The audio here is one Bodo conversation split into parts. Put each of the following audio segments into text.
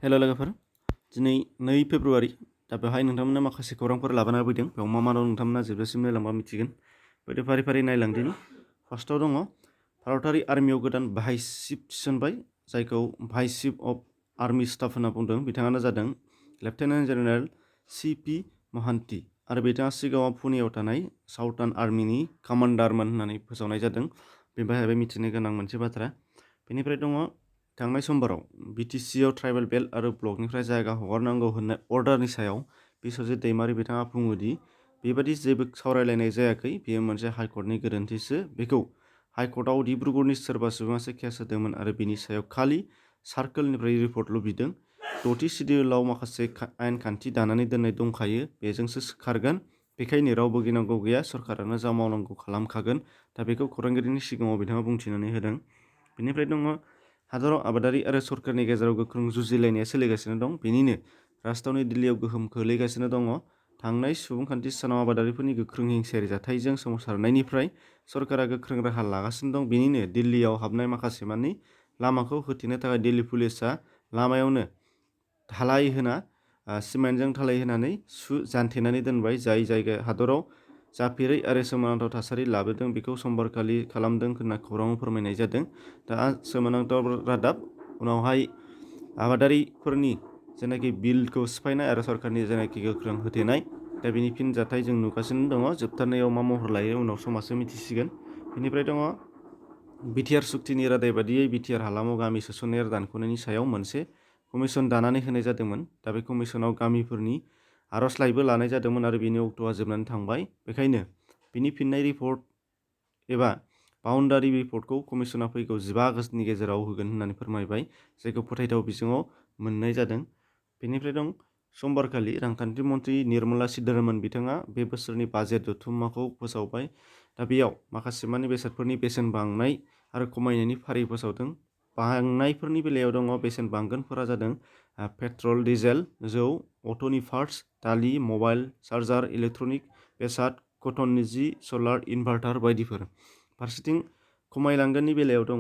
हेल' लोगोफोर, दिनै 2 फेब्रुआरि दा बेवहाय नोंथांमोननो माखासे खौरांफोर लाबोना फैदों। बेयाव मा दं नोंथांमोना जोबजासिम नायलांबा मिथिगोन। बेबायदि फारि फारि नायलांदिनि। फार्स्टआव दङ भारतारि आर्मियाव गोदान भाइस चिफ थिसनबाय, जायखौ vice chief of army staff होनना बुंदों। बिथाङानो जादों लेफ्टेनेन्ट जेनेरेल CP महान्ति आरो बिथाङा सिगाङाव पुनेयाव थानाय साउथार्न आर्मिनि कामान्डारमोन होननानै फोसावनाय जादों। बे जाहैबाय मिथिनो गोनां मोनसे बाथ्रा। बेनिफ्राय दङ थांनाय समबाराव BTCआव ट्राइबेल बेल्ट आरो ब्लकनिफ्राय जायगा हगारनांगौ होननाय अर्डारनि सायाव बिस्वजित दैमारि बिथाङा बुङोदि बेबादि जेबो सावरायलायनाय जायाखै, बेयो मोनसे हाइकर्टनि गोरोन्थिसो। बेखौ हाइकर्टआव डिब्रुगड़नि सोरबा सुबुङासो केस होदोंमोन आरो बिनि सायाव खालि सार्कोलनिफ्राय रिपर्टल' बिदों। 6थि सिडिउलाव माखासे आयेन खान्थि दानानै दोननाय दंखायो, बेजोंसो खारगोन। बेखायनो रावबो गिनांगौ गैया, सरकारानो जा मावनांगौ खालामखागोन। दा बेखौ खौरांगिरिनि सिगाङाव बिथाङा बुंथिनानै होदों। बेनिफ्राय दङ हादराव आबादारि आरो सरकारनि गेजेराव गोख्रों जुजिलायनाया सोलिगासिनो दं। बेनिनो राजथावनि दिल्लीयाव गोहोम खोलैगासिनो दङ। थांनाय सुबुंखान्थि सानाव आबादारिफोरनि गोख्रों हिंसायारि जाथायजों सोमावसारनायनिफ्राय सरकारा गोख्रों राहा लागासिनो दं। बेनिनो दिल्लीयाव हाबनाय माखासे मानि लामाखौ होथेनो थाखाय दिल्ली पुलिसआ लामायावनो धालाय होना सिमेन्टजों धालाय होनानै जानथेनानै दोनबाय, जाय जायगा हादराव जाफेरै आरो सोमोनांथाव थासारि लाबोदों। बेखौ समबारखालि खालामदों होनना खौराङाव फोरमायनाय जादों। दा सोमोनांथाव रादाब, उनावहाय आबादारिफोरनि जेनाखि बिलखौ सिफायनाय आरो सरकारनि जेनाखि गोख्रों होथेनाय, दा बेनि फिनजाथाय जों नुगासिनो दङ। जोबथारनायाव मा महर लायो उनाव समासो मिथिसिगोन। बेनिफ्राय दङ बिटिआर सुक्तिनि रादाय बादियै बिटिआर हालामाव गामि सोसननाय आरो दानख'नायनि सायाव मोनसे कमिसन दानानै होनाय जादोंमोन। दा बे कमिसनाव गामिफोरनि आर'जलाइबो लानाय जादोंमोन आरो बिनि अक्ट'आ जोबनानै थांबाय। बेखायनो बिनि फिननाय रिपर्ट एबा बाउन्डारि रिपर्टखौ कमिसना फैगौ 15 आगस्तनि गेजेराव होगोन होननानै फोरमायबाय, जायखौ फोथायथाव बिजोङाव मोननाय जादों। बेनिफ्राय दं समबारखालि रांखान्थि मन्थ्रि निर्मला सीतारमण बिथाङा बे बोसोरनि बाजेट जथुम्माखौ फोसावबाय। दा बेयाव माखासे मानि बेसादफोरनि बेसेन बांनाय आरो खमायनायनि फारि फोसावदों। बांनायफोरनि बेलायाव दङ बेसेन बांगोनफोरा जादों पेट्रल, डिजेल, जौ, अट'नि पार्टस, दालि, मबाइल, चार्जार, इलेक्ट्रनिक बेसाद, कटननि जि, सलार, इनभार्टार बायदिफोर। फारसेथिं खमायलांगोननि बेलायाव दङ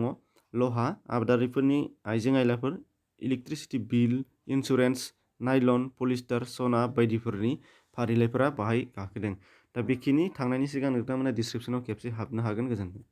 लहा, आबादारिफोरनि आइजें-आइलाफोर, इलेक्ट्रिसिटि बिल, इन्सुरेन्स, नाइलन, पलिस्टार, सना बायदिफोरनि फारिलाइफोरा बाहाय गाखोदों। दा बेखिनि थांनायनि सिगां नोंथांमोना डिसक्रिप्सनाव खेबसे हाबनो हागोन। गोजोन्थों।